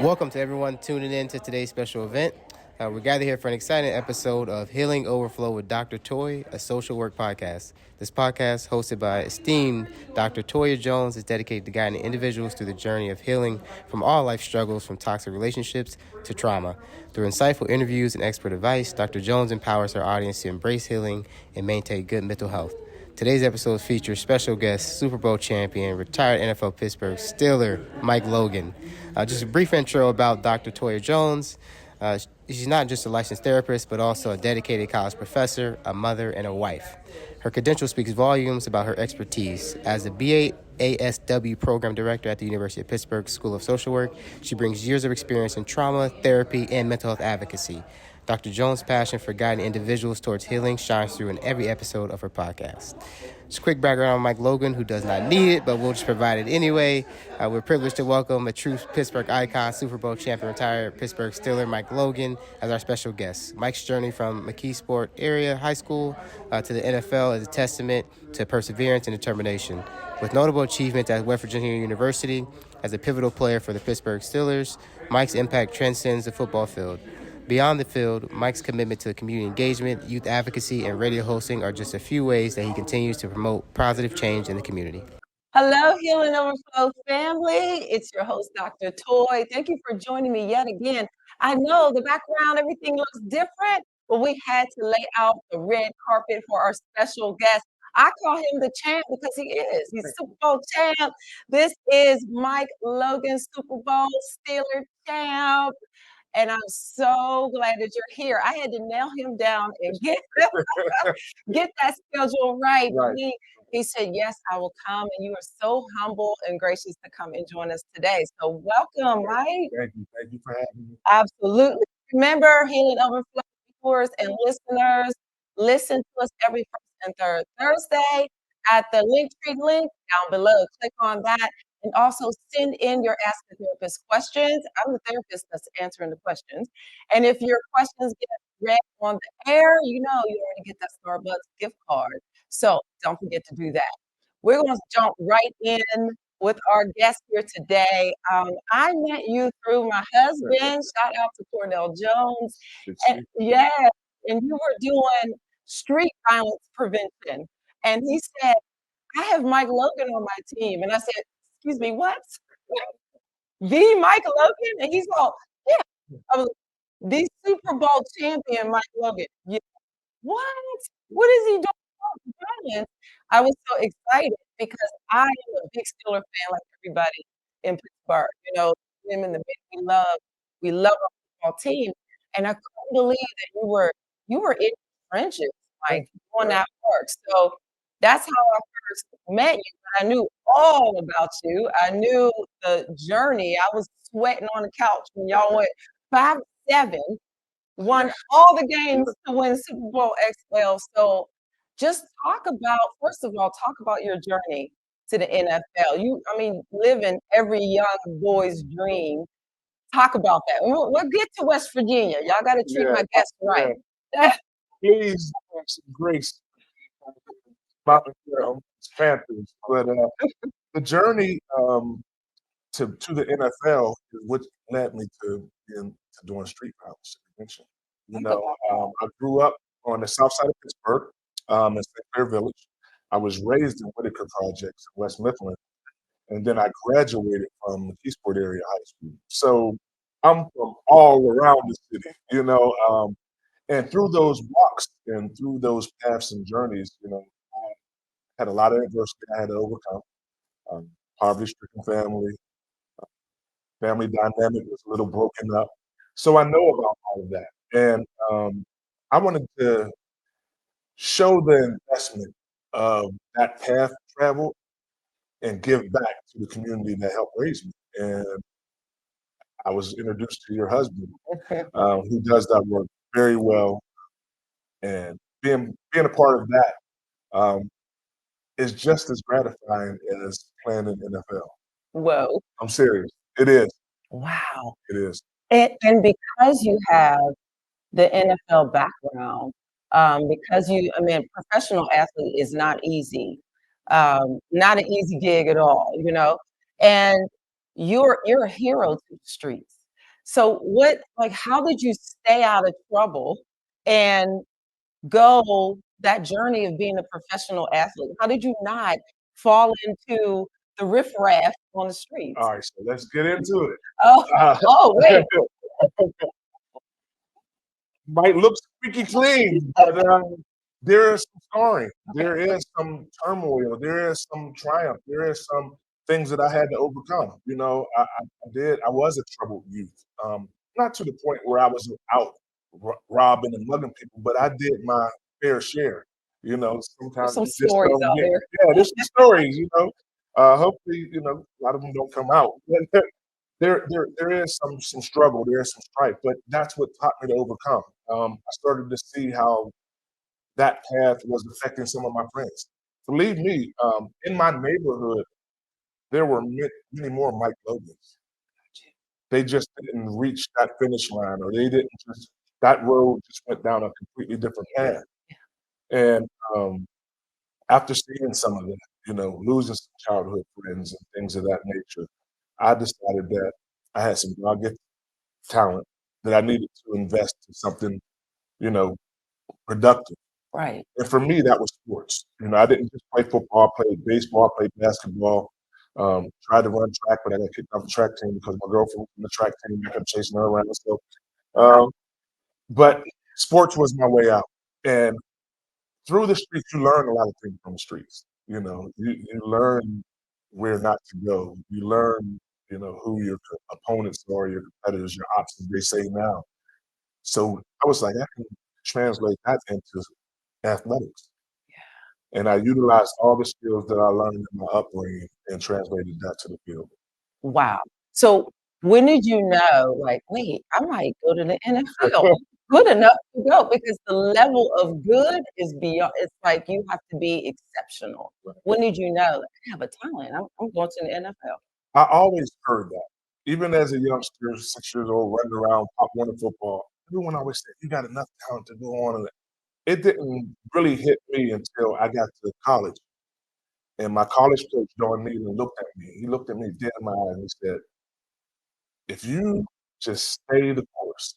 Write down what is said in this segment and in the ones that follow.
Welcome to everyone tuning in to today's special event. We're gathered here for an exciting episode of Healing Overflow with Dr. Toy, a social work podcast. This podcast, hosted by esteemed Dr. Toya Jones, is dedicated to guiding individuals through the journey of healing from all life struggles, from toxic relationships to trauma. Through insightful interviews and expert advice, Dr. Jones empowers her audience to embrace healing and maintain good mental health. Today's episode features special guest, Super Bowl champion, retired NFL Pittsburgh Steeler, Mike Logan. Just a brief intro about Dr. Toya Jones. She's not just a licensed therapist, but also a dedicated college professor, a mother, and a wife. Her credential speaks volumes about her expertise. As a BASW program director at the University of Pittsburgh School of Social Work, she brings years of experience in trauma, therapy, and mental health advocacy. Dr. Jones' passion for guiding individuals towards healing shines through in every episode of her podcast. Just a quick background on Mike Logan, who does not need it, but we'll just provide it anyway. We're privileged to welcome a true Pittsburgh icon, Super Bowl champion, retired Pittsburgh Steeler, Mike Logan, as our special guest. Mike's journey from McKeesport area high school to the NFL is a testament to perseverance and determination. With notable achievements at West Virginia University as a pivotal player for the Pittsburgh Steelers, Mike's impact transcends the football field. Beyond the field, Mike's commitment to community engagement, youth advocacy, and radio hosting are just a few ways that he continues to promote positive change in the community. Hello, Healing Overflow family. It's your host, Dr. Toy. Thank you for joining me yet again. I know the background, everything looks different, but we had to lay out the red carpet for our special guest. I call him the champ because he is. He's Super Bowl champ. This is Mike Logan, Super Bowl Steeler champ. And I'm so glad that you're here. I had to nail him down and get that schedule right. He said, yes, I will come. And you are so humble and gracious to come and join us today. So welcome, Mike. Thank you. Thank you for having me. Absolutely. Remember, Healing Overflow viewers and listeners, listen to us every first and third Thursday at the Linktree link down below. Click on that. And also send in your Ask the Therapist questions. I'm the therapist that's answering the questions. And if your questions get read on the air, you already get that Starbucks gift card. So don't forget to do that. We're going to jump right in with our guest here today. I met you through my husband. Shout out to Cornell Jones. And and you were doing street violence prevention. And he said, I have Mike Logan on my team. And I said, excuse me, what? The Mike Logan? And he's all, yeah. I was the Super Bowl champion, Mike Logan. Yeah. What? What is he doing? I was so excited because I am a big Steeler fan like everybody in Pittsburgh. Him and the big we love our football team. And I couldn't believe that you were in the trenches, like doing that work. So that's how I first met you. But I knew all about you. I knew the journey. I was sweating on the couch when y'all went 5-7, won all the games to win Super Bowl XL. So just first of all, talk about your journey to the NFL. Living every young boy's dream. Talk about that. We'll get to West Virginia. Y'all got to treat my guests right. Please, some grace. Panthers, but the journey to the NFL is what led me to doing street violence prevention. I grew up on the south side of Pittsburgh, in St. Clair Village. I was raised in Whitaker Projects in West Mifflin, and then I graduated from McKeesport area high school. So I'm from all around the city, and through those walks and through those paths and journeys, I had a lot of adversity I had to overcome. Poverty-stricken family, family dynamic was a little broken up. So I know about all of that. And I wanted to show the investment of that path traveled and give back to the community that helped raise me. And I was introduced to your husband, who does that work very well. And being a part of that is just as gratifying as playing in the NFL. Whoa. I'm serious. It is. Wow. It is. And because you have the NFL background, because professional athlete is not easy, not an easy gig at all, and you're a hero to the streets. So how did you stay out of trouble and go that journey of being a professional athlete? How did you not fall into the riffraff on the streets? All right, so let's get into it. Wait. Might look squeaky clean, but there is some scarring. There is some turmoil. There is some triumph. There is some things that I had to overcome. You know, I did. I was a troubled youth. Not to the point where I was out robbing and mugging people, but I did my fair share. You know, sometimes Some you just stories don't out get. there. Yeah, there's some stories. You know, hopefully, you know, a lot of them don't come out. There is some struggle, there is some strife, but that's what taught me to overcome. I started to see how that path was affecting some of my friends. Believe me, in my neighborhood, there were many more Mike Logans. They just didn't reach that finish line, or they didn't just that road just went down a completely different path. And after seeing some of that, you know, losing some childhood friends and things of that nature, I decided that I had some God-gifted talent that I needed to invest in something, you know, productive. Right. And for me, that was sports. You know, I didn't just play football, I played baseball, I played basketball, tried to run track, but I got kicked off the track team because my girlfriend was in the track team. I kept chasing her around. So, but sports was my way out. And through the streets, you learn a lot of things from the streets. You know, you learn where not to go. You learn, you know, who your opponents are, your competitors, your options, they say now. So I was like, I can translate that into athletics. And I utilized all the skills that I learned in my upbringing and translated that to the field. Wow. So when did you know, like, wait, I might go to the NFL? Good enough to go because the level of good is beyond, it's like you have to be exceptional. When did you know, like, I have a talent? I'm going to the NFL. I always heard that. Even as a youngster, 6 years old, running around, pop one football, everyone always said, you got enough talent to go on. And it didn't really hit me until I got to college. And my college coach, Don Needham, looked at me. He looked at me dead in my eye and he said, if you just stay the course,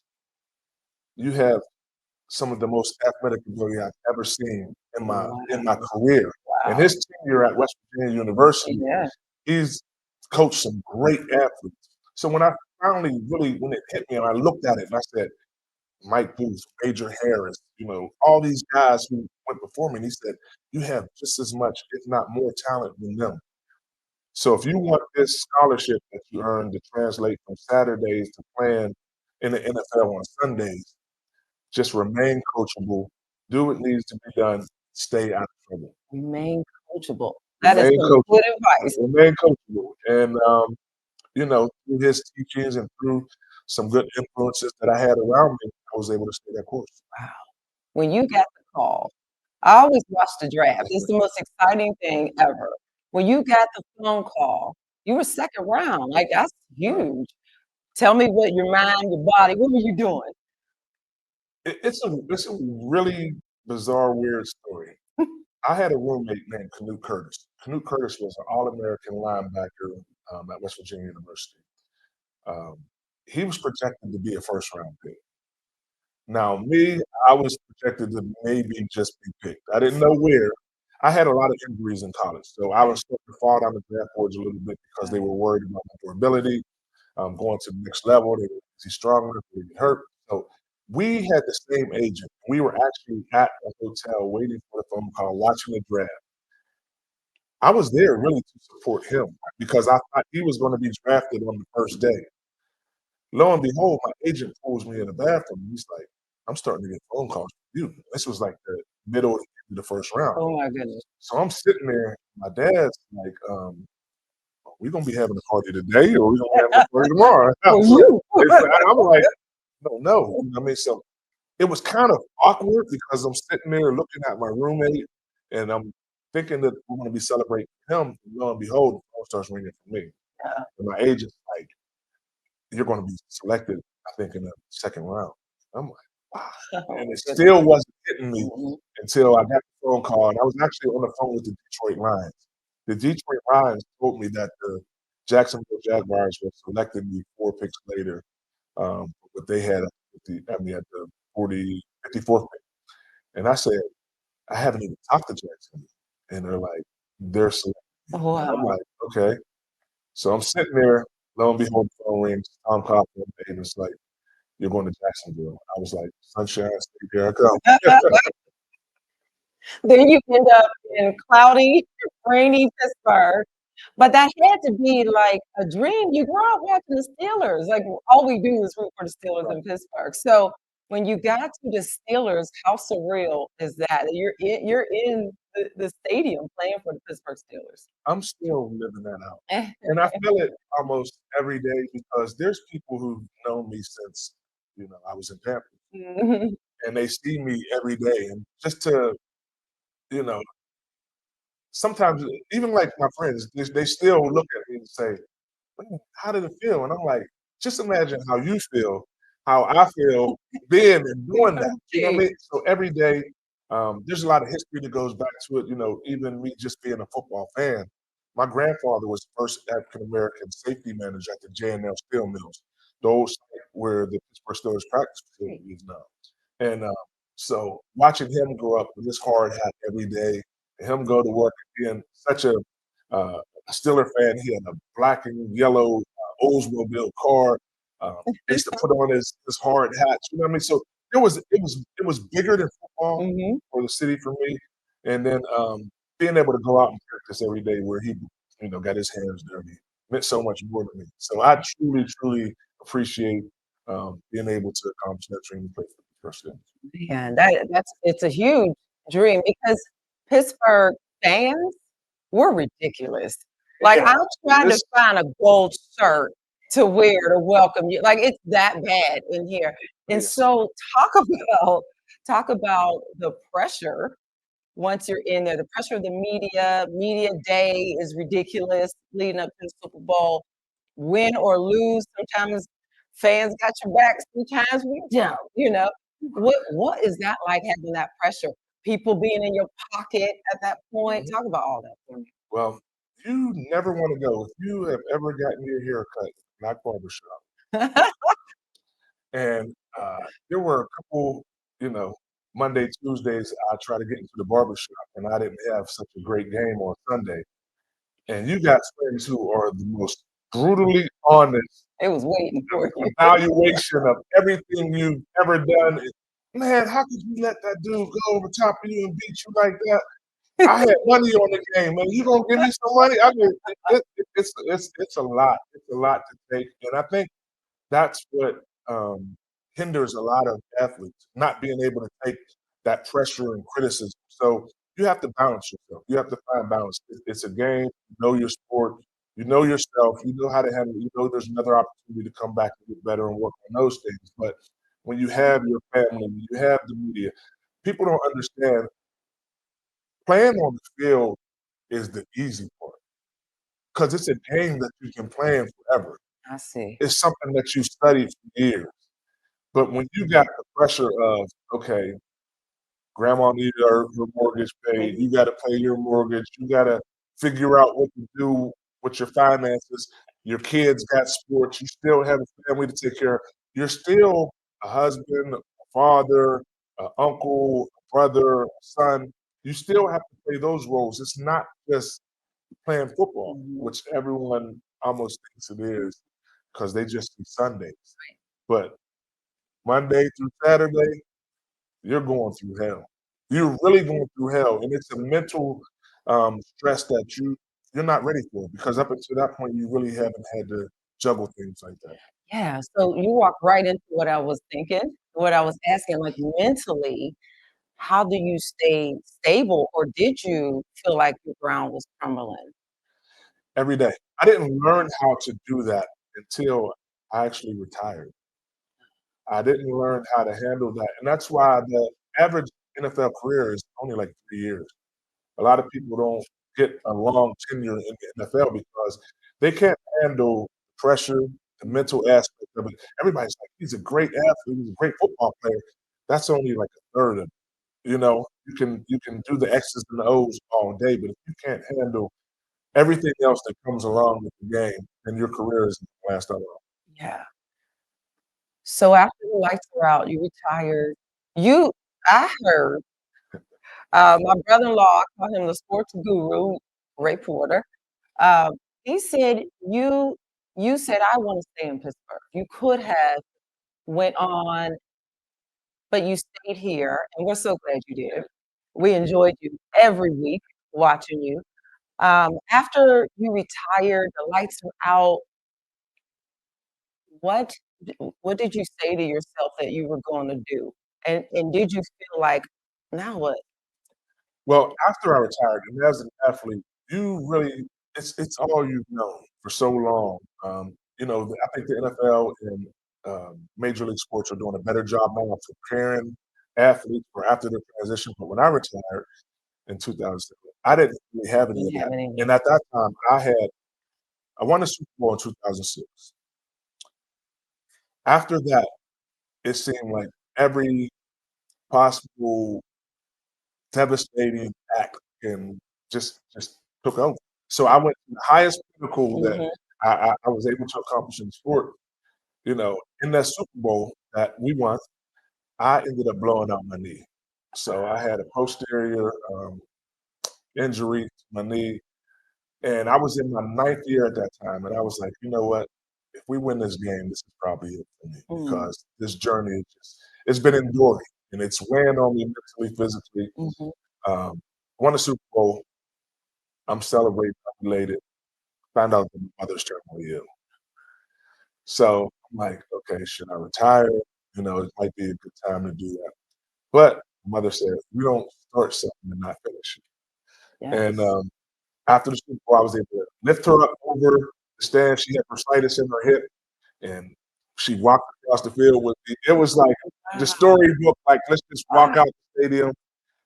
you have some of the most athletic ability I've ever seen in my career. And Wow. his tenure at West Virginia University, Yeah. he's coached some great athletes. So when I finally when it hit me and I looked at it and I said, Mike Booth, Major Harris, you know, all these guys who went before me, and he said, you have just as much, if not more talent than them. So if you want this scholarship that you earned to translate from Saturdays to playing in the NFL on Sundays, just remain coachable, do what needs to be done, stay out of trouble. Remain coachable. That is Remain some coachable. good advice. Remain coachable. And, you know, through his teachings and through some good influences that I had around me, I was able to stay that course. Wow. When you got the call, I always watch the draft. It's the most exciting thing ever. When you got the phone call, you were second round. Like, that's huge. Tell me what your mind, your body, what were you doing? It's a really bizarre, weird story. I had a roommate named Canute Curtis. Canute Curtis was an All-American linebacker at West Virginia University. Um, he was projected to be a first-round pick. Now, me, I was projected to maybe just be picked. I didn't know where. I had a lot of injuries in college, so I was starting to fall down the draft boards a little bit because they were worried about my durability, going to the next level. They were, is he strong enough? Did he get hurt? So we had the same agent. We were actually at a hotel waiting for the phone call, watching the draft. I was there really to support him because I thought he was going to be drafted on the first day. Lo and behold, my agent pulls me in the bathroom. He's like, I'm starting to get phone calls from you. This was like the middle of the first round. Oh my goodness. So I'm sitting there. My dad's like, are we going to be having a party today or are we going to be having a party tomorrow? For you. I'm like, no. You know what I mean? So it was kind of awkward because I'm sitting there looking at my roommate and I'm thinking that we're going to be celebrating him. And lo and behold, the phone starts ringing for me. Yeah. And my agent's like, you're going to be selected, I think, in the second round. I'm like, wow. And it still wasn't hitting me until I got the phone call. And I was actually on the phone with the Detroit Lions. The Detroit Lions told me that the Jacksonville Jaguars were selecting me 4 picks later But they had at the 54th pick. And I said, I haven't even talked to Jackson. And they're like, they're selecting me. And I'm Wow. like, okay. So I'm sitting there, lo and behold, the phone rings, Tom Coughlin, and it's like, you're going to Jacksonville. I was like, sunshine, state, here I come. Then you end up in cloudy, rainy Pittsburgh. But that had to be like a dream. You grew up watching the Steelers. Like all we do is root for the Steelers in Pittsburgh. So when you got to the Steelers, how surreal is that? You're in the stadium playing for the Pittsburgh Steelers. I'm still living that out. And I feel it almost every day because there's people who've known me since, I was in Tampa. Mhm. And they see me every day. And just to, you know, sometimes even like my friends, they still look at me and say, "Man, how did it feel?" And I'm like, just imagine how you feel, how I feel being and doing that. You know what I mean? So every day, there's a lot of history that goes back to it. Even me just being a football fan. My grandfather was the first African American safety manager at the J&L Steel Mills, the old site where the Pittsburgh Steelers practice facility is now. And so watching him grow up with this hard hat every day, and him go to work and being such a Steeler fan, he had a black and yellow Oldsmobile car. He used to put on his hard hats. You know what I mean? So it was bigger than football Mhm. for the city for me. And then being able to go out and practice every day where he got his hands dirty meant so much more to me. So I truly, truly appreciate being able to accomplish that dream and play for the first team. Man, it's a huge dream because Pittsburgh fans, we're ridiculous. Like, Yeah, I'm trying to it's find a gold shirt to wear to welcome you. Like, it's that bad in here. And yeah. so talk about the pressure once you're in there, the pressure of the media day is ridiculous leading up to the Super Bowl. Win or lose, sometimes fans got your back, sometimes we don't. What is that like having that pressure? People being in your pocket at that point? Mhm. Talk about all that for Well, you never want to go. If you have ever gotten your hair cut, black barbershop, me. and there were a couple, you know, Monday, Tuesdays, I try to get into the barbershop, and I didn't have such a great game on Sunday. And you got friends who are the most brutally honest It was waiting for you. evaluation of everything you've ever done. And, man, how could you let that dude go over top of you and beat you like that? I had money on the game, man. You gonna give me some money? I mean, it's a lot. It's a lot to take, and I think that's what hinders a lot of athletes not being able to take that pressure and criticism. So you have to balance yourself. You have to find balance. It's a game. You know your sport. You know yourself. You know how to handle it. You know there's another opportunity to come back and get better and work on those things. But when you have your family, when you have the media, people don't understand playing on the field is the easy part because it's a game that you can play in forever. I see. It's something that you studied for years. But when you got the pressure of, okay, grandma needed her mortgage paid, you got to pay your mortgage, you got to figure out what to do with your finances, your kids got sports, you still have a family to take care of, you're still a husband, a father, an uncle, a brother, a son. You still have to play those roles. It's not just playing football, Mhm. which everyone almost thinks it is because they just see Sundays. But Monday through Saturday, you're going through hell. You're really going through hell, and it's a mental stress that you're not ready for because up until that point, you really haven't had to juggle things like that. Yeah, so you walked right into what I was thinking, what I was asking, like, mentally, how do you stay stable, or did you feel like the ground was crumbling? Every day, I didn't learn how to do that until I actually retired. I didn't learn how to handle that, and that's why the average NFL career is only like 3 years. A lot of people don't get a long tenure in the NFL because they can't handle pressure, the mental aspect of it. Everybody's like, "He's a great athlete, he's a great football player." That's only like a third of it, you know? You can do the X's and the O's all day, but if you can't handle everything else that comes along with the game, then your career isn't gonna last that long. Yeah. So after the lights were out, you retired. I heard, my brother-in-law, I call him the sports guru, Ray Porter. Um, he said you said, "I wanna stay in Pittsburgh." You could have went on, but you stayed here, and we're so glad you did. We enjoyed you every week watching you. After you retired, the lights were out, what what did you say to yourself that you were gonna do? And did you feel like, "Now what?" Well, after I retired, and as an athlete, you really it's all you've known for so long. I think the NFL and Major League Sports are doing a better job now of preparing athletes for after their transition. But when I retired in 2007, I didn't really have any of Didn't have that. any. And at that time, I won a Super Bowl in 2006. After that, it seemed like every possible devastating act and just took over. So I went to the highest pinnacle that Mhm. I was able to accomplish in sport. In that Super Bowl that we won, I ended up blowing out my knee. So I had a posterior injury to my knee, and I was in my ninth year at that time, and I was like, you know what? If we win this game, this is probably it for me because this journey it's been enduring and it's weighing on me mentally, physically. Mhm. Won the Super Bowl. I'm celebrating, I'm elated. Found out that my mother's terminally ill. So I'm like, okay, should I retire? It might be a good time to do that. But my mother said, we don't start something and not finish it. And Yes. after the Super Bowl, I was able to lift her up over the stand. She had bursitis in her hip, and she walked across the field with me. It was like the Wow. storybook, like let's just walk Wow. out the stadium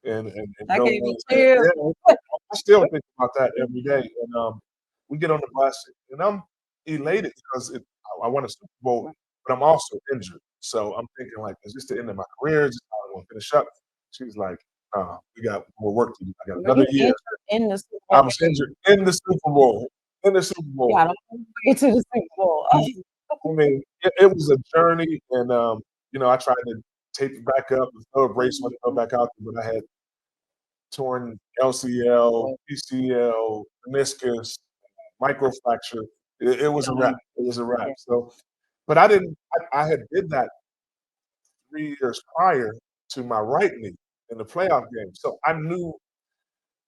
and That go gave me on. chills. Yeah, I still think about that every day. And we get on the bus, and I'm elated because I won a Super Bowl, but I'm also injured. So I'm thinking like, is this the end of my career? Is this how I'm gonna finish up? She's like, we got more work to do. I got Were another you year. injured in the Super I Bowl was game? injured in the Super Bowl. In the Super You Bowl. got all the way to the Super Bowl. Oh. I mean, it was a journey, and I tried to tape it back up and throw a brace when it fell back out, but I had torn LCL, PCL, meniscus, microfracture. It was a wrap. It was a wrap. Yeah. So, but I didn't. I had did that 3 years prior to my right knee in the playoff game, so I knew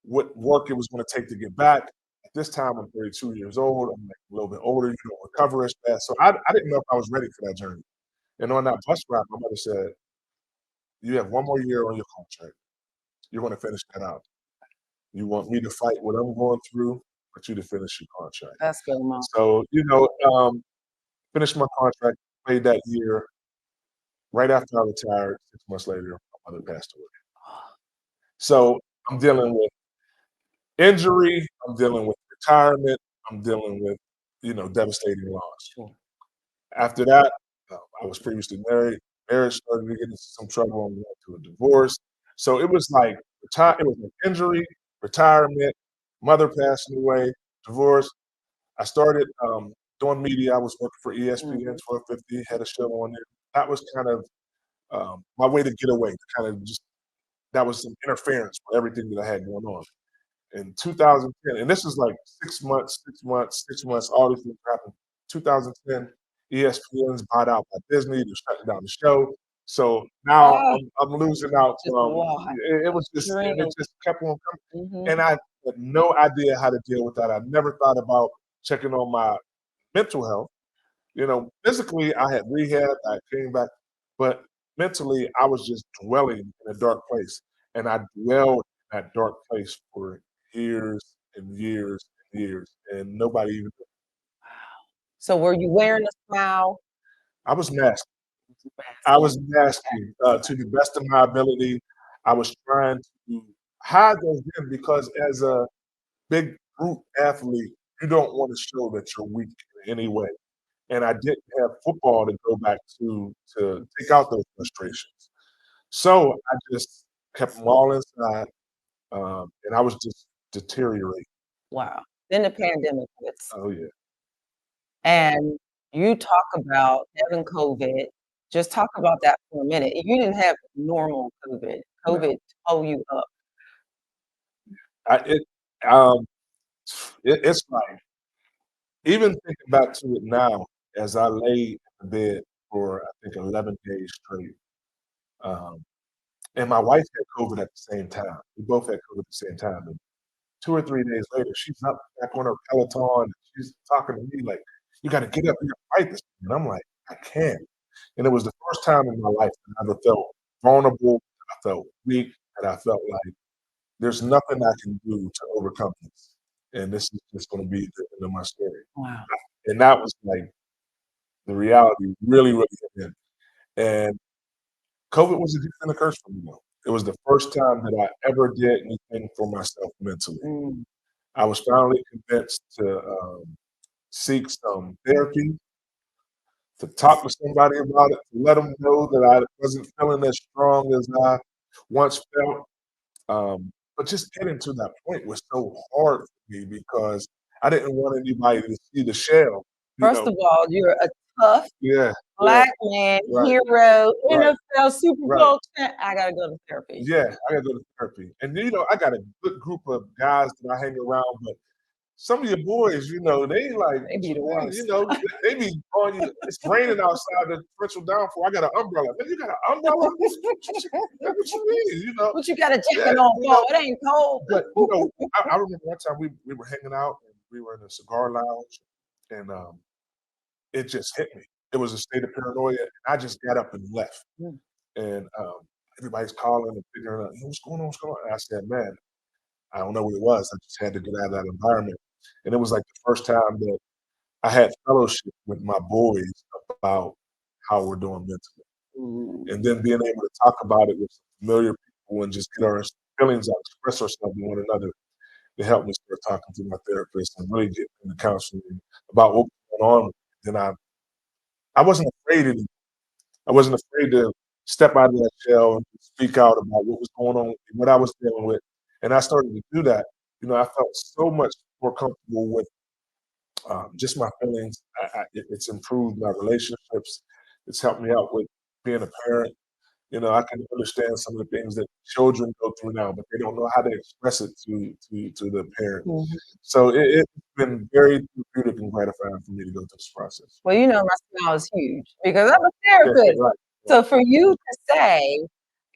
what work it was going to take to get back. At this time, I'm 32 years old. I'm like a little bit older. You don't recover as fast, so I didn't know if I was ready for that journey. And on that bus ride, my mother said, "You have one more year on your contract. You're going to finish that out. You want me to fight what I'm going through, but you to finish your contract." That's good, Mom. So, finished my contract, played that year. Right after I retired, 6 months later, my mother passed away. So I'm dealing with injury, I'm dealing with retirement, I'm dealing with, devastating loss. Sure. After that, I was previously married. Marriage started to get into some trouble. I'm going through a divorce. So it was like it was an injury, retirement, mother passing away, divorce. I started doing media. I was working for ESPN 1250, had a show on there. That was kind of my way to get away. Kind of just that was some interference for everything that I had going on. In 2010, and this is like 6 months, 6 months, 6 months, all these things happened. 2010, ESPN's bought out by Disney, they're shutting down the show. So now Ah, I'm losing out just a from lot. it was just and Dream. it just kept on coming. Mhm. And I had no idea how to deal with that. I never thought about checking on my mental health. Physically I had rehab, I came back, but mentally I was just dwelling in a dark place. And I dwelled in that dark place for years and years and years, and nobody even. So were you wearing a smile? I was masked. I Masking. was masking to the best of my ability. I was trying to hide those things because as a big group athlete, you don't want to show that you're weak in any way. And I didn't have football to go back to take out those frustrations. So I just kept them all inside, and I was just deteriorating. Wow. Then the pandemic hits, Oh yeah. and you talk about having COVID. Just talk about that for a minute. You didn't have normal COVID. COVID tore you up. It's like, even thinking back to it now, as I lay in bed for, I think, 11 days straight, um, and my wife had COVID at the same time. We both had COVID at the same time. And 2 or 3 days later, she's up back on her Peloton. And she's talking to me like, "You got to get up. You got to fight this." And I'm like, "I can't." And it was the first time in my life that I ever felt vulnerable, that I felt weak, that I felt like there's nothing I can do to overcome this. And this is just going to be the end of my story. Wow. And that was like the reality really, really hit in. And COVID was a gift and a curse for me, though. It was the first time that I ever did anything for myself mentally. Mm. I was finally convinced to seek some therapy, to talk to somebody about it, to let them know that I wasn't feeling as strong as I once felt. But just getting to that point was so hard for me because I didn't want anybody to see the shell, you First know? of all, you're a tough Yeah, Black man, right, hero, right, NFL Super right. Bowl champ. I gotta go to therapy. Yeah, I gotta go to therapy. And I got a good group of guys that I hang around, but some of your boys, they like, They be the worst. they be on you. It's raining outside, the torrential downpour. I got an umbrella. Man, you got an umbrella? What you mean? But you got a Yeah, jacket on, Paul. It ain't cold. But I remember one time we were hanging out and we were in a cigar lounge, and it just hit me. It was a state of paranoia, and I just got up and left. Mm. And everybody's calling and figuring out, what's going on, what's going on? And I said, man, I don't know what it was. I just had to get out of that environment. And it was like the first time that I had fellowship with my boys about how we're doing mentally. Mm. And then being able to talk about it with familiar people and just get our feelings out, express ourselves to one another. It helped me start talking to my therapist and really get into counseling about what was going on. Then I wasn't afraid anymore. I wasn't afraid to step out of that shell and speak out about what was going on with me, what I was dealing with. And I started to do that. I felt so much more comfortable with just my feelings. It's improved my relationships. It's helped me out with being a parent. I can understand some of the things that children go through now, but they don't know how to express it to the parent. Mhm. So it's been very therapeutic and gratifying for me to go through this process. Well, my smile is huge because I'm a Yeah, therapist. right. So for you to say,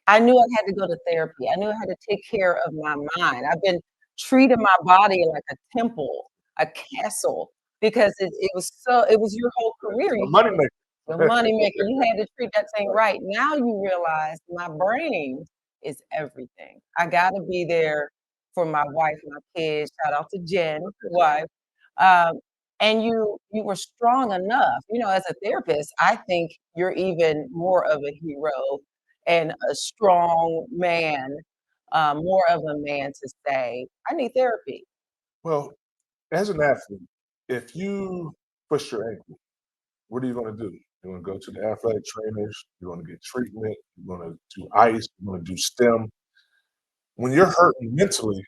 I knew I had to go to therapy. I knew I had to take care of my mind. I've been treating my body like a temple, a castle, because it was your whole career. A money maker. The money maker. You had to treat that thing right. Now you realize my brain is everything. I gotta be there for my wife, my kids. Shout out to Jen, wife. Um, and you were strong enough. As a therapist, I think you're even more of a hero and a strong man, more of a man to say, I need therapy. Well, as an athlete, if you push your ankle, what are you going to do? You're going to go to the athletic trainers. You're going to get treatment. You're going to do ice. You're going to do stem. When you're hurting mentally,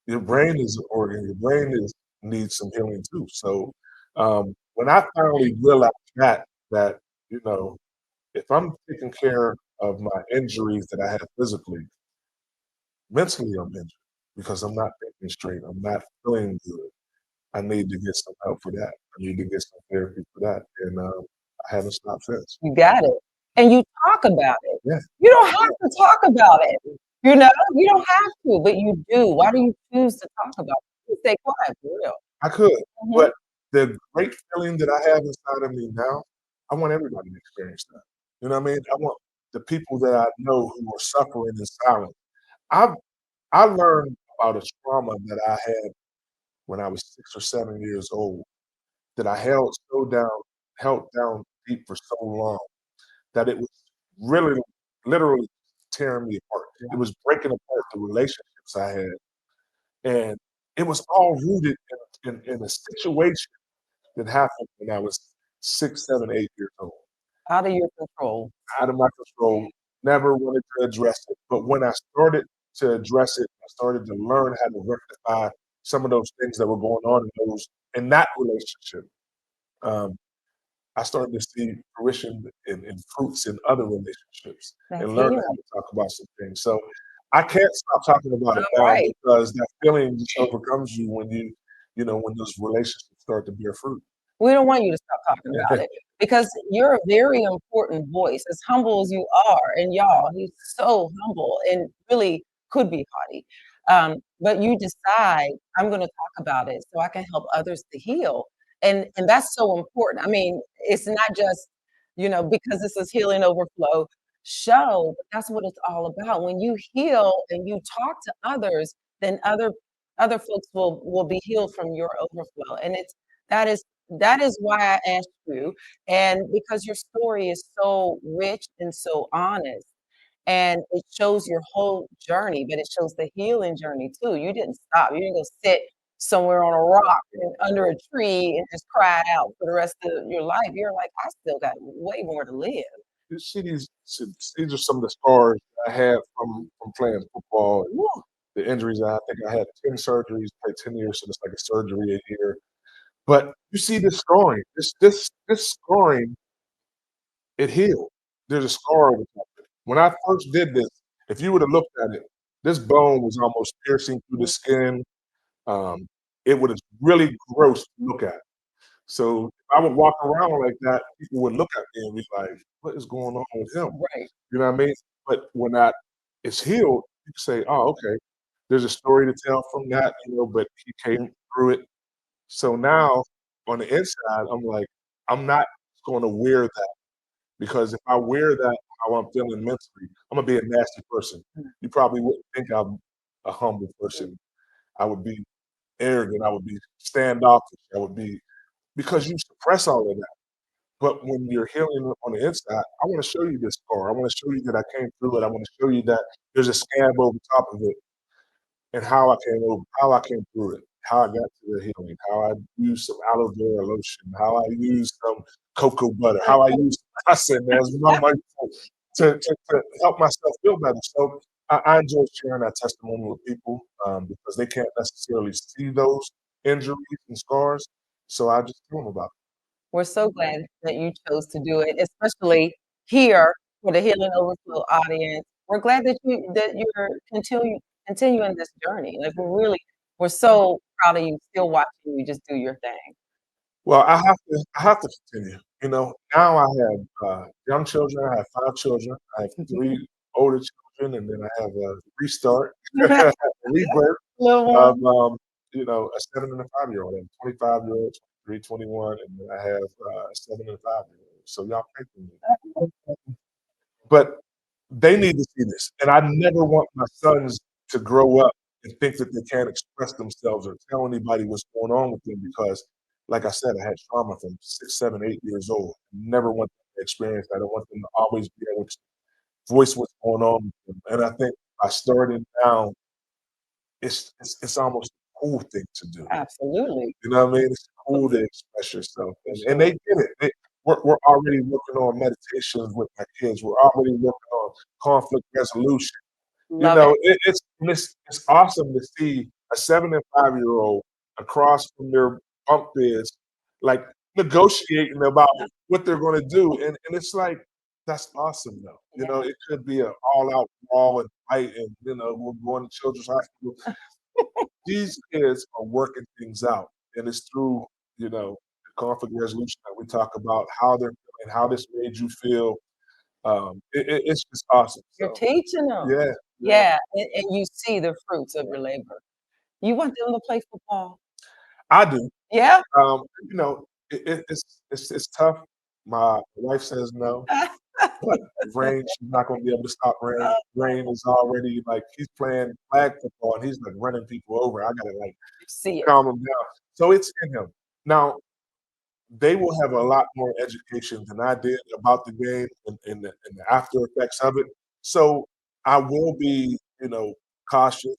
your brain is an organ. Your brain needs some healing too. So when I finally realized that if I'm taking care of my injuries that I have physically, mentally I'm injured because I'm not thinking straight. I'm not feeling good. I need to get some help for that. I need to get some therapy for that, and I haven't stopped since. You got it. And you talk about it. Yeah. You don't have to talk about it. You don't have to, but you do. Why do you choose to talk about it? You stay quiet for real. I could, Mhm. but the great feeling that I have inside of me now, I want everybody to experience that. You know what I mean? I want the people that I know who are suffering in silence. I I learned about a trauma that I had when I was 6 or 7 years old that I held down deep for so long that it was really, literally tearing me apart. It was breaking apart the relationships I had, and it was all rooted in a situation that happened when I was 6, 7, 8 years old. Out of your control. Out of my control, never wanted to address it. But when I started to address it, I started to learn how to rectify some of those things that were going on in that relationship. Um, I started to see fruition and fruits in other relationships That's and learning how healing. to talk about some things. So I can't stop talking about it All now right. because that feeling just overcomes you when when those relationships start to bear fruit. We don't want you to stop talking about it because you're a very important voice, as humble as you are. And y'all, he's so humble and really could be haughty. But you decide, I'm going to talk about it so I can help others to heal. And that's so important. I mean, it's not just, because this is Healing Overflow show, but that's what it's all about. When you heal and you talk to others, then other folks will be healed from your overflow. And that is that is why I asked you, and because your story is so rich and so honest, and it shows your whole journey, but it shows the healing journey too. You didn't stop. You didn't go sit somewhere on a rock and under a tree and just cry out for the rest of your life. You're like, I still got way more to live. You see these are some of the scars I had from playing football. Woo. The injuries I think I had 10 surgeries, played 10 years, so it's like a surgery a year. But you see this scarring. This scarring, it healed. There's a scar over top of it. When I first did this, if you would have looked at it, this bone was almost piercing through the skin. Um, it was really gross to look at. So if I would walk around like that, people would look at me and be like, "What is going on with him?" Right. You know what I mean? But when that is healed, you can say, "Oh, okay. There's a story to tell from that," but he came through it. So now on the inside, I'm like, I'm not going to wear that because if I wear that how I'm feeling mentally, I'm gonna be a nasty person. You probably wouldn't think I'm a humble person. I would be arrogant. I would be standoffish. I would be because you suppress all of that. But when you're healing on the inside, I want to show you this scar. I want to show you that I came through it. I want to show you that there's a scab over top of it and how I came through it, how I got to the healing, how I used some aloe vera lotion, how I used some cocoa butter, how I used cussing as one of my to help myself feel better. So I enjoy sharing that testimony with people because they can't necessarily see those injuries and scars. So I just tell them about it. We're so glad that you chose to do it, especially here for the Healing Overflow audience. We're glad that you're continuing this journey. Like we're so proud of you, still watching you just do your thing. Well, I have to continue. Now I have young children. I have 5 children. I have 3 older children, and then I have a restart, a rebirth Little of one. a 7 and a 5-year-old. I have a 25-year-old, 23, 21, and then I have a 7 and a 5-year-old. So y'all pray for me. But they need to see this, and I never want my sons to grow up and think that they can't express themselves or tell anybody what's going on with them because, like I said, I had trauma from 6, 7, 8 years old. Never want them to experience that. I want them to always be able to voice what's going on with them. And I think by starting now, it's almost a cool thing to do. Absolutely. You know what I mean? It's cool to express yourself, and they Sure. get it. We're already working on meditations with my kids. We're already working on conflict resolution. Love it. It's awesome to see a 7 and 5-year-old across from their bunk beds, like negotiating about what they're going to do, and it's like that's awesome though. It could be an all-out brawl and fight, and we're going to children's hospital. These kids are working things out, and it's through the conflict resolution that we talk about how they're feeling, how this made you feel. It's just awesome. You're So teaching them. yeah, yeah. Yeah, and you see the fruits of your labor. You want them to play football? I do. Yeah? It's tough. My wife says no, but Rain, she's not going to be able to stop Rain. Rain is already like he's playing flag football and he's like running people over. I gotta like See it. calm him down. So it's in him. Now they will have a lot more education than I did about the game and the after effects of it. So I will be, cautious.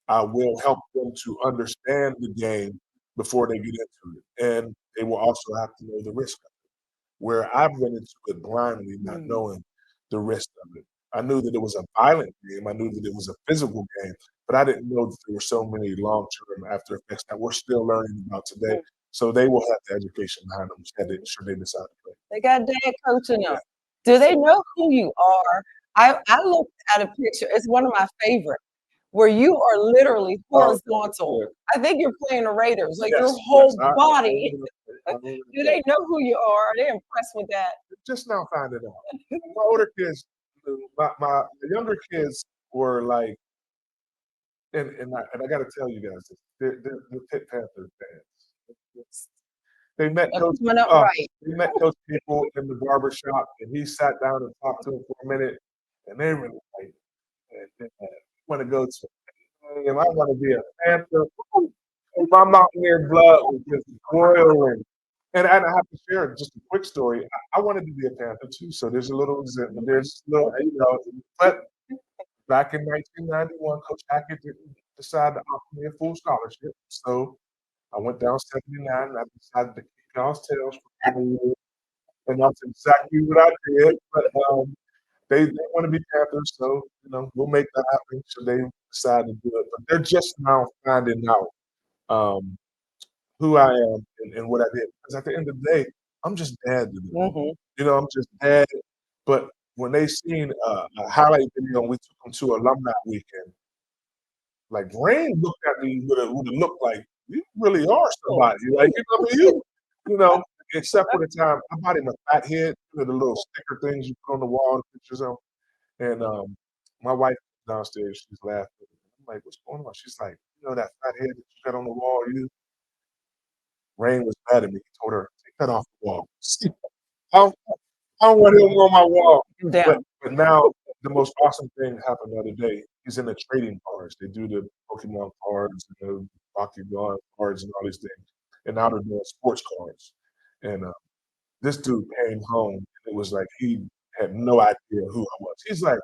I will help them to understand the game before they get into it. And they will also have to know the risk of it. Where I went into it blindly, not knowing the risk of it. I knew that it was a violent game. I knew that it was a physical game, but I didn't know that there were so many long-term after effects that we're still learning about today. So they will have the education behind them should they decide to play. They got dad coaching them. Do they know who you are? I looked at a picture. It's one of my favorites, where you are literally horizontal. I think you're playing the Raiders, like your whole body. Do they know who you are? Are they impressed with that? Just now finding out. My older kids, my younger kids were like, and I got to tell you guys this, they're Pitt Panther fans. They met those people in the barber shop, and he sat down and talked to them for a minute, and they were like, want to go to and I want to be a Panther. My mountaineer blood was just boiling. And I have to share just a quick story. I wanted to be a Panther too, so there's a little resentment. There's a little, but back in 1991, Coach Hackett decided to offer me a full scholarship. So I went down 79 and I decided to keep y'all's tails for 20 years. And that's exactly what I did. But they want to be Panthers, so we'll make that happen. So they decide to do it. But they're just now finding out who I am and what I did. Because at the end of the day, I'm just dad to them. I'm just dad. But when they seen a highlight video, we took them to alumni weekend. Like Rain looked at me with a look like you really are somebody. Like except for the time I bought him a fat head, the little sticker things you put on the wall, pictures of him. And my wife downstairs, she's laughing. I'm like, what's going on? She's like, that fat head that you got on the wall, Rain was mad at me. He told her, take that off the wall. I don't want him on my wall. But now the most awesome thing happened the other day. He's in the trading cards. They do the Pokemon cards and the Pokemon cards and all these things. And now they're doing sports cards. And this dude came home, and it was like he had no idea who I was. He's like,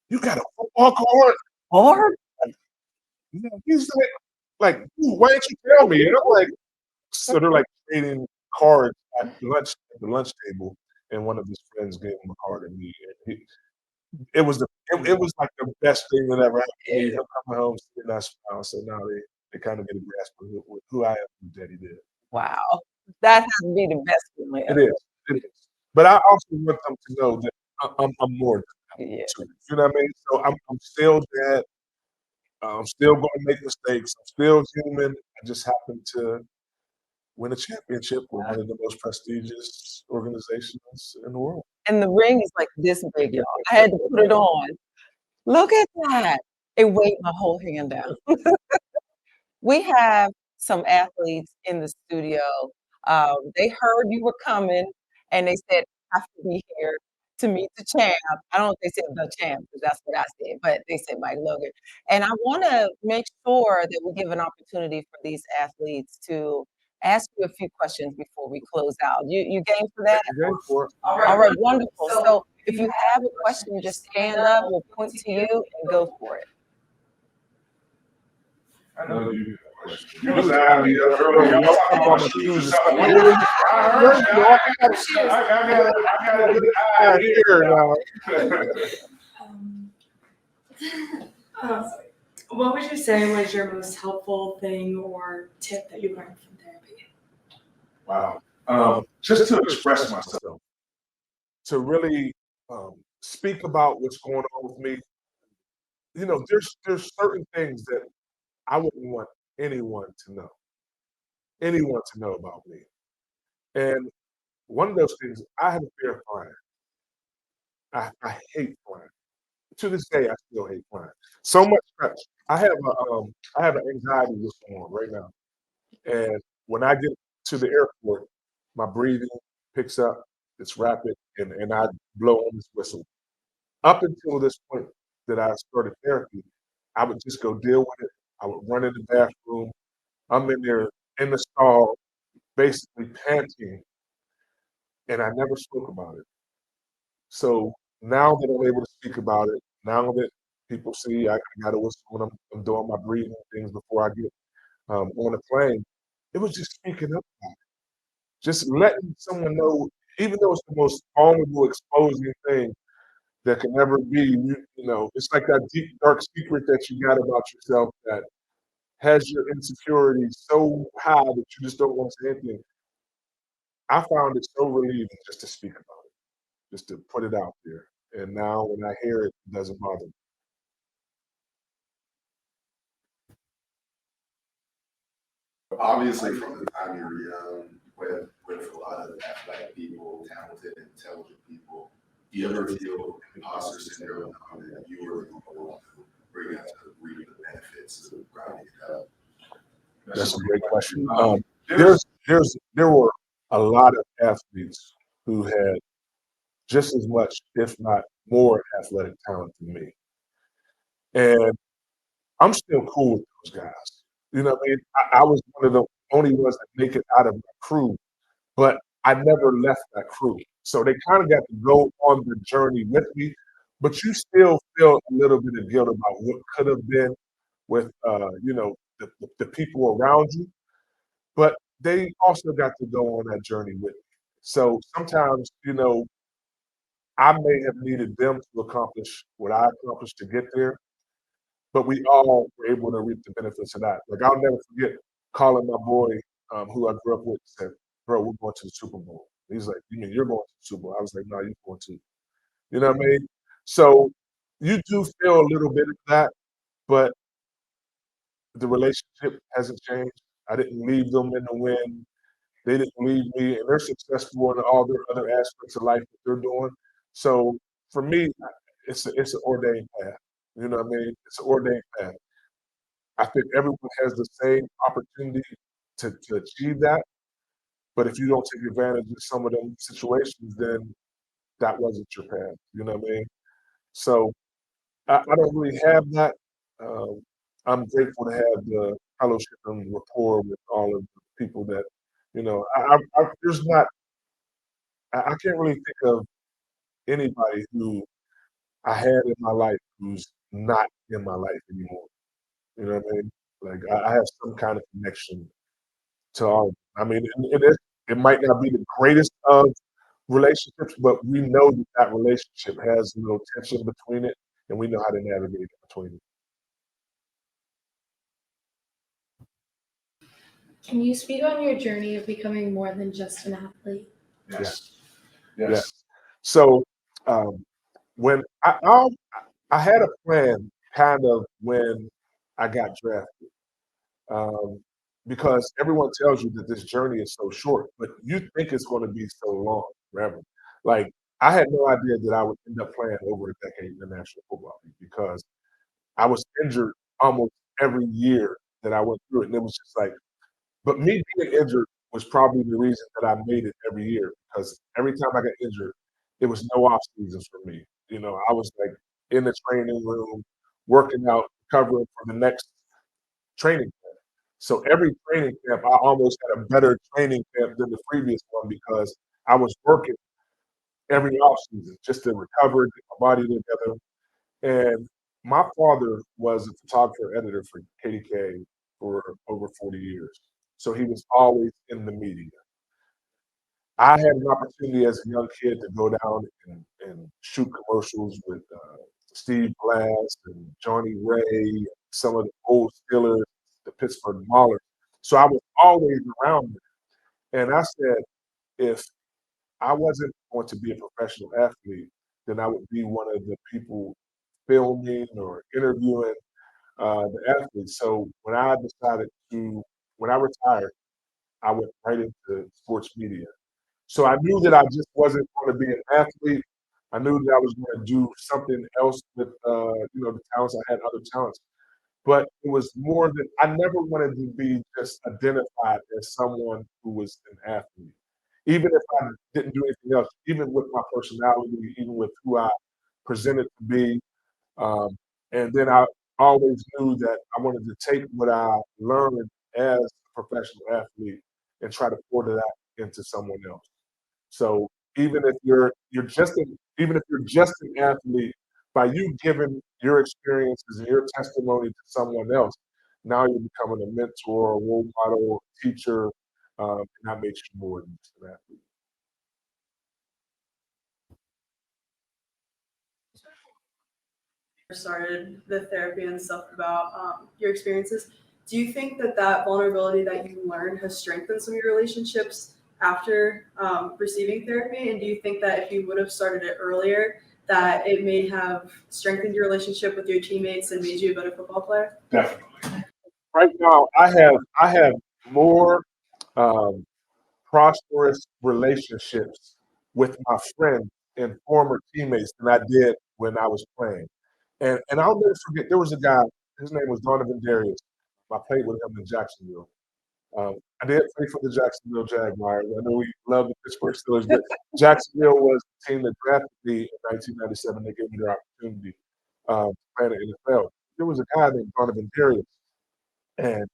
you got a football card? Card? He's like, why didn't you tell me? And I'm like, so they're like trading cards at the lunch table, and one of his friends gave him a card, and it was like the best thing that ever happened to me. Him coming home, seeing that smile. So now they kind of get a grasp of who I am and what Daddy did. Wow, that has to be the best feeling. It is. But I also want them to know that I'm more than that too. You know what I mean? So I'm still dad. I'm still going to make mistakes. I'm still human. I just happen to win a championship with one of the most prestigious organizations in the world. And the ring is like this big, y'all. I had to put it on. Look at that. It weighed my whole hand down. We have some athletes in the studio. They heard you were coming, and they said, I have to be here to meet the champ. I don't know if they said the champ, because that's what I said, but they said Mike Logan. And I want to make sure that we give an opportunity for these athletes to ask you a few questions before we close out. You game for that? Game for it. All right, wonderful. So if you have a question, just stand up, we'll point to you and go for it. I know you did. You was out here earlier. I got a good eye here now. What would you say was your most helpful thing or tip that you learned from therapy? Wow. Just to express myself, to really speak about what's going on with me. There's certain things that I wouldn't want anyone to know about me. And one of those things, I have a fear of flying. I hate flying. To this day, I still hate flying. So much stress. I have an anxiety disorder right now. And when I get to the airport, my breathing picks up, it's rapid, and I blow on this whistle. Up until this point that I started therapy, I would just go deal with it. I would run in the bathroom. I'm in there in the stall, basically panting, and I never spoke about it. So now that I'm able to speak about it, now that people see I got a whistle when I'm doing my breathing things before I get on the plane, it was just speaking up about it. Just letting someone know, even though it's the most vulnerable, exposing thing that can ever be, it's like that deep, dark secret that you got about yourself that has your insecurity so high that you just don't want to say anything. I found it so relieving just to speak about it, just to put it out there. And now when I hear it, it doesn't bother me. Obviously, from the time you're young, with a lot of athletic people, talented, intelligent people, do you ever feel imposter syndrome knowing that you were the one who bring out to reap the benefits of grinding it up? That's a great question. There were a lot of athletes who had just as much, if not more, athletic talent than me, and I'm still cool with those guys. You know what I mean? I was one of the only ones that make it out of my crew, but I never left that crew. So they kind of got to go on the journey with me, but you still feel a little bit of guilt about what could have been with, the people around you. But they also got to go on that journey with me. So sometimes, I may have needed them to accomplish what I accomplished to get there, but we all were able to reap the benefits of that. Like I'll never forget calling my boy, who I grew up with, and said, "Bro, we're going to the Super Bowl." He's like, "You mean you're going to the Super Bowl?" I was like, "No, you're going to." You know what I mean? So you do feel a little bit of that, but the relationship hasn't changed. I didn't leave them in the wind. They didn't leave me, and they're successful in all their other aspects of life that they're doing. So for me, it's an ordained path. You know what I mean? It's an ordained path. I think everyone has the same opportunity to achieve that. But if you don't take advantage of some of them situations, then that wasn't your path. You know what I mean? So I don't really have that. Um, I'm grateful to have the fellowship and rapport with all of the people that, there's not, I can't really think of anybody who I had in my life who's not in my life anymore. You know what I mean? Like I have some kind of connection to all. I mean, it might not be the greatest of relationships, but we know that that relationship has a little tension between it, and we know how to navigate between it. Can you speak on your journey of becoming more than just an athlete? Yes. Yes. So um, when I had a plan, kind of when I got drafted, um, because everyone tells you that this journey is so short, but you think it's going to be so long, forever. Like I had no idea that I would end up playing over a decade in the National Football League because I was injured almost every year that I went through it, and it was just like, but me being injured was probably the reason that I made it every year because every time I got injured, it was no off seasons for me. I was like in the training room, working out, covering for the next training camp. So every training camp, I almost had a better training camp than the previous one because I was working every off season just to recover, get my body together. And my father was a photographer editor for KDK for over 40 years. So he was always in the media. I had an opportunity as a young kid to go down and shoot commercials with Steve Glass and Johnny Ray, some of the old Steelers, the Pittsburgh Maulers. So I was always around them. And I said, if I wasn't going to be a professional athlete, then I would be one of the people filming or interviewing the athletes. So when I retired, I went right into sports media. So I knew that I just wasn't going to be an athlete. I knew that I was going to do something else with, the talents. I had other talents, but it was more than I never wanted to be just identified as someone who was an athlete. Even if I didn't do anything else, even with my personality, even with who I presented to be, um, and then I always knew that I wanted to take what I learned as a professional athlete and try to pour that into someone else. So even if you're just an athlete, by you giving your experiences and your testimony to someone else, now you're becoming a mentor, a role model, teacher, and that makes you more than just an athlete. Started the therapy and stuff about your experiences. Do you think that vulnerability that you learned has strengthened some of your relationships after receiving therapy? And do you think that if you would have started it earlier, that it may have strengthened your relationship with your teammates and made you a better football player? Definitely. Right now, I have more prosperous relationships with my friends and former teammates than I did when I was playing. And I'll never forget, there was a guy, his name was Donovan Darius. I played with him in Jacksonville. I did play for the Jacksonville Jaguars. I know we love the Pittsburgh Steelers, but Jacksonville was the team that drafted me in 1997. They gave me the opportunity to play in the NFL. There was a guy named Donovan Darius, and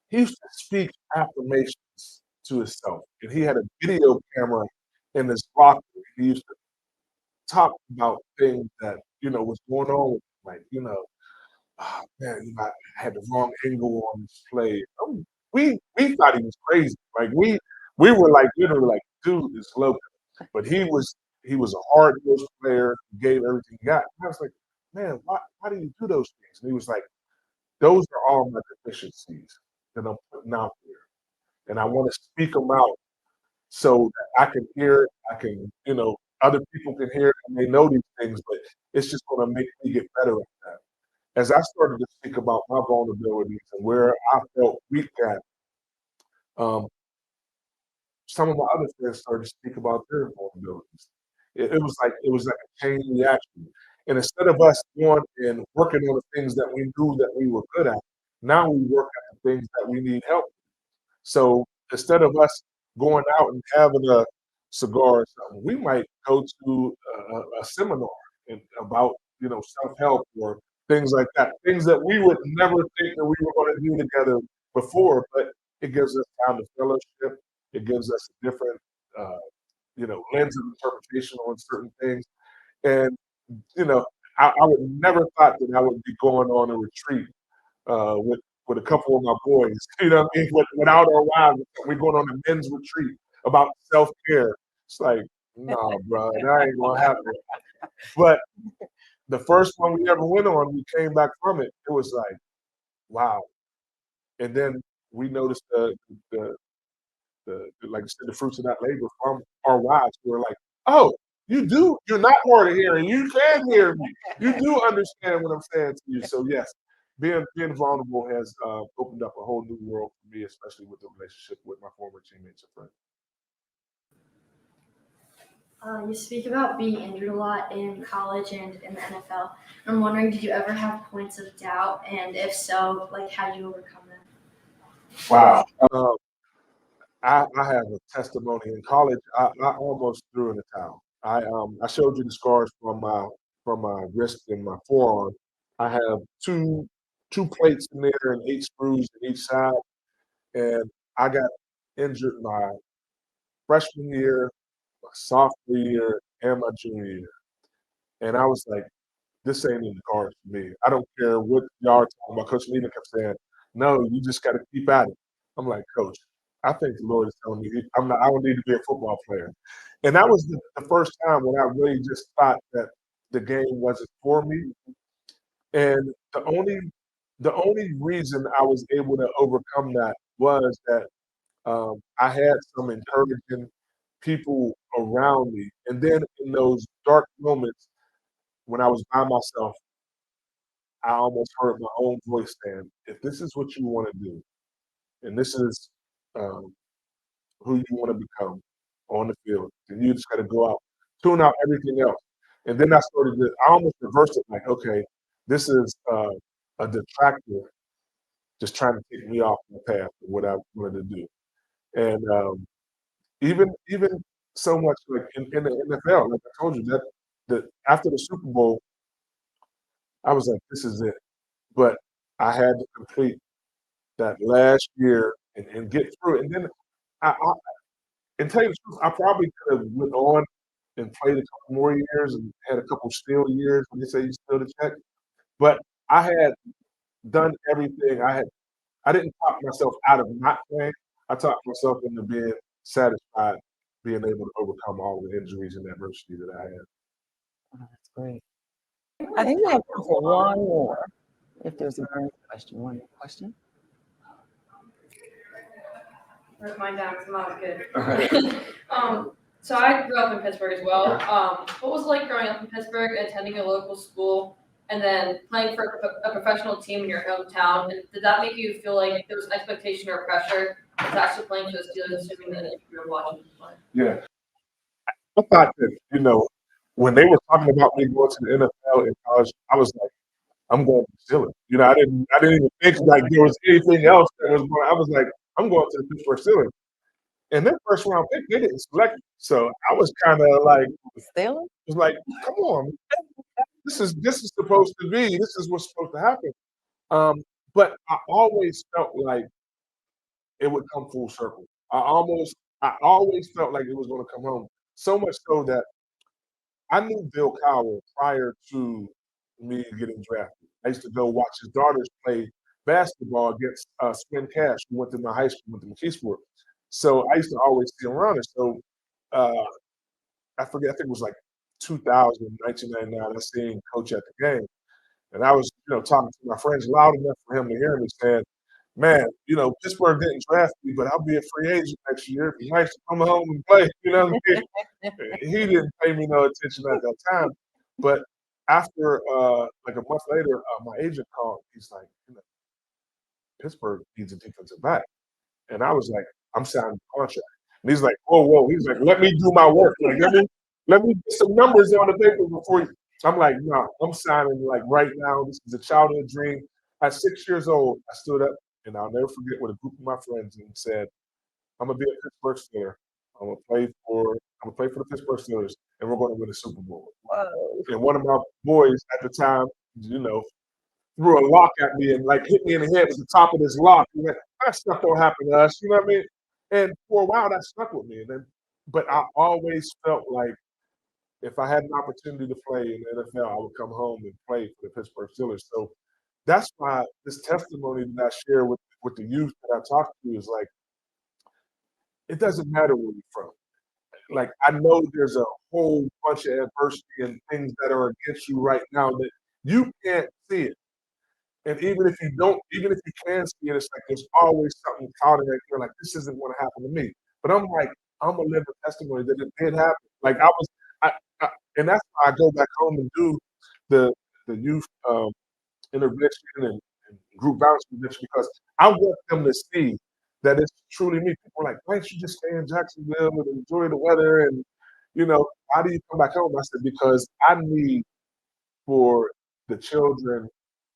he used to speak affirmations to himself. And he had a video camera in his locker. He used to talk about things that, was going on with him. Like, oh man, I had the wrong angle on this play. We thought he was crazy. Like we were like literally like, dude is Logan. But he was a hard nosed player, gave everything he got. And I was like, man, why do you do those things? And he was like, those are all my deficiencies that I'm putting out there. And I want to speak them out so that I can hear it. I can, other people can hear it and they know these things, but it's just going to make me get better at that. As I started to speak about my vulnerabilities and where I felt weak at, some of my other friends started to speak about their vulnerabilities. It was like a chain reaction. And instead of us going and working on the things that we knew that we were good at, now we work at the things that we need help with. So instead of us going out and having a cigar or something, we might go to a seminar about self-help or things like that. Things that we would never think that we were going to do together before, but it gives us time to fellowship. It gives us a different, lens of interpretation on certain things. And I would never thought that I would be going on a retreat with a couple of my boys. You know what I mean? Without our wives, we're going on a men's retreat about self-care. It's like, no, bro, that ain't gonna happen. But the first one we ever went on, we came back from it. It was like, wow. And then we noticed the like I said, the fruits of that labor from our wives who were like, oh, you're not hard of hearing. You can hear me. You do understand what I'm saying to you. So yes, being vulnerable has opened up a whole new world for me, especially with the relationship with my former teammates and friends. You speak about being injured a lot in college and in the NFL. I'm wondering, did you ever have points of doubt? And if so, how did you overcome them? Wow. I have a testimony. In college, I almost threw in the towel. I showed you the scars from my wrist and my forearm. I have two plates in there and 8 screws in each side. And I got injured my freshman year, my sophomore year, and my junior year. And I was like, this ain't in the cards for me. I don't care what y'all are talking about. Coach Needham kept saying, no, you just got to keep at it. I'm like, Coach, I think the Lord is telling me I don't need to be a football player. And that was the first time when I really just thought that the game wasn't for me. And the only reason I was able to overcome that was that I had some encouraging people around me. And then in those dark moments when I was by myself, I almost heard my own voice saying, if this is what you want to do, and this is who you want to become on the field, then you just got to go out, tune out everything else. And then I almost reversed it like, okay, this is a detractor just trying to take me off my path of what I wanted to do. And even so much like in the NFL, like I told you, that after the Super Bowl, I was like, this is it. But I had to complete that last year and get through it. And then and tell you the truth, I probably could have went on and played a couple more years and had a couple steal years when they say you steal the check. But I had done everything. I didn't talk myself out of not playing. I talked myself into being satisfied, being able to overcome all the injuries and adversity that I had. Oh, that's great. I think we have time for one more. If there's a burning question, one more question. write mine down because I'm not good. So I grew up in Pittsburgh as well. What was it like growing up in Pittsburgh, attending a local school, and then playing for a professional team in your hometown? And did that make you feel like there was an expectation or pressure to actually playing for the Steelers, assuming that if you were watching them play? Yeah. I thought that, when they were talking about me going to the NFL in college, I was like, I'm going to the Steelers. I didn't even think like there was anything else that was going. I was like, I'm going to the Pittsburgh Steelers. And then first round pick, they didn't select me. So I was kind of like, Steelers? was like, come on, this is supposed to be. This is what's supposed to happen. But I always felt like it would come full circle. I always felt like it was going to come home. So much so that I knew Bill Cowher prior to me getting drafted. I used to go watch his daughters play basketball against Swin Cash, who went to my high school, went to McKeesport. So I used to always see him around. And so I forget, I think it was like 2000, 1999, I seen Coach at the game. And I was, talking to my friends loud enough for him to hear me saying, man, Pittsburgh didn't draft me, but I'll be a free agent next year. It'd be nice to come home and play. He didn't pay me no attention at that time. But after like a month later, my agent called. He's like, Pittsburgh needs a defensive back. And I was like, I'm signing a contract. And he's like, whoa. He's like, let me do my work. Like, let me get some numbers on the paper before you. I'm like, no, I'm signing like right now. This is a childhood dream. At 6 years old, I stood up and I'll never forget with a group of my friends and said, I'm gonna be a Pittsburgh Steeler. I'm gonna play for the Pittsburgh Steelers, and we're gonna win a Super Bowl. Whoa. And one of my boys at the time, threw a lock at me and like hit me in the head with the top of this lock. And went, that stuff don't happen to us, you know what I mean? And for a while that stuck with me. But I always felt like if I had an opportunity to play in the NFL, I would come home and play for the Pittsburgh Steelers. So that's why this testimony that I share with the youth that I talk to is like, it doesn't matter where you're from. Like, I know there's a whole bunch of adversity and things that are against you right now that you can't see it. And even if you can see it, it's like there's always something clouding that you're like, this isn't going to happen to me. But I'm like, I'm gonna live a testimony that it did happen. Like and that's why I go back home and do the youth intervention and group violence prevention because I want them to see that it's truly me. People are like, why don't you just stay in Jacksonville and enjoy the weather? And how do you come back home? I said, because I need for the children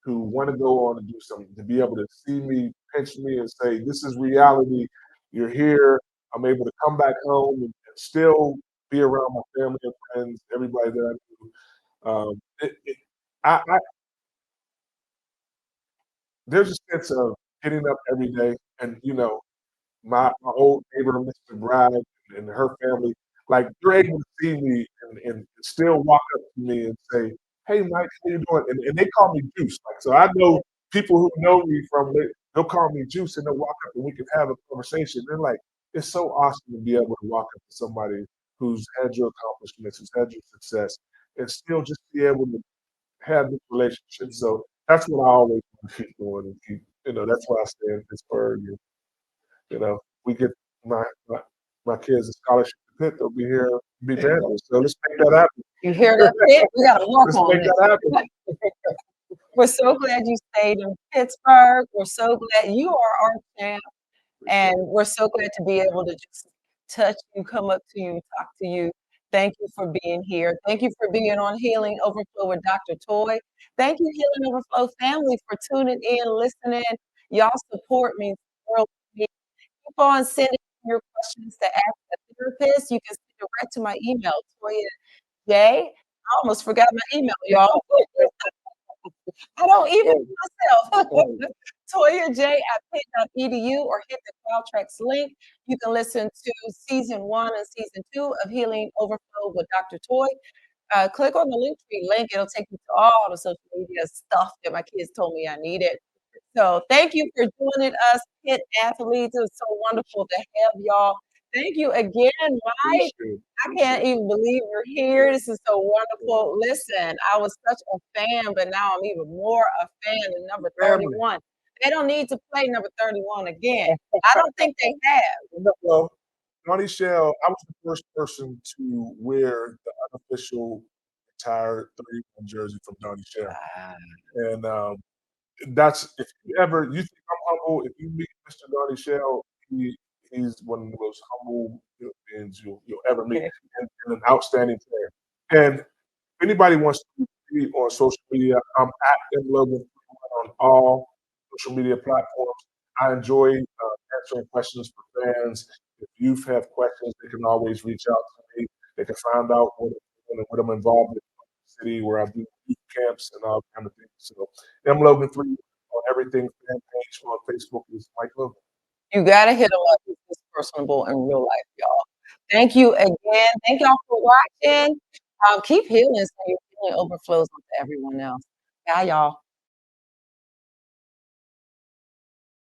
who want to go on and do something to be able to see me, pinch me, and say, this is reality. You're here. I'm able to come back home and still be around my family and friends, everybody that I do. There's a sense of getting up every day, and my old neighbor, Mr. Brad, and her family, like they're able to see me and still walk up to me and say, "Hey, Mike, how you doing?" And they call me Juice. Like, so I know people who know me they'll call me Juice, and they'll walk up and we can have a conversation. They're like, it's so awesome to be able to walk up to somebody who's had your accomplishments, who's had your success, and still just be able to have this relationship. So that's what I always want to keep doing and keep. That's why I stay in Pittsburgh. And, we get my kids a scholarship to Pitt. They'll be here, be Panthers. So let's make that happen. You hear that, Pitt? We got to work Let's on make it. that happen. We're so glad you stayed in Pittsburgh. We're so glad you are our champ. And we're so glad to be able to just touch you, come up to you, talk to you. Thank you for being here. Thank you for being on Healing Overflow with Dr. Toy. Thank you, Healing Overflow family, for tuning in, listening. Y'all support means the world to me. Keep on sending your questions to Ask the Therapist. You can send direct to my email, Toya J. I almost forgot my email, y'all. I don't even myself. Toya J at pitt.edu or hit the Qualtrics link. You can listen to season 1 and season 2 of Healing Overflow with Dr. Toy. Click on the Linktree link. It'll take you to all the social media stuff that my kids told me I needed. So thank you for joining us, Pitt athletes. It was so wonderful to have y'all. Thank you again, Mike. I can't even believe you're here. This is so wonderful. Listen, I was such a fan, but now I'm even more a fan of number 31. They don't need to play number 31 again. I don't think they have. Well, Donnie Shell, I was the first person to wear the unofficial retired 31 jersey from Donnie Shell. And that's, if you think I'm humble, if you meet Mr. Donnie Shell, he's one of the most humble human beings you'll ever meet, and an outstanding player. And if anybody wants to meet me on social media, I'm at Logan on all social media platforms. I enjoy answering questions for fans. If you have questions, they can always reach out to me. They can find out what I'm involved in the city, where I do youth camps and all kind of things. So Logan 3 on everything. Fan page on Facebook is Mike Logan. You gotta hit him up. He's personable in real life, y'all. Thank you again. Thank y'all for watching. Keep healing so your healing overflows onto everyone else. Bye, y'all.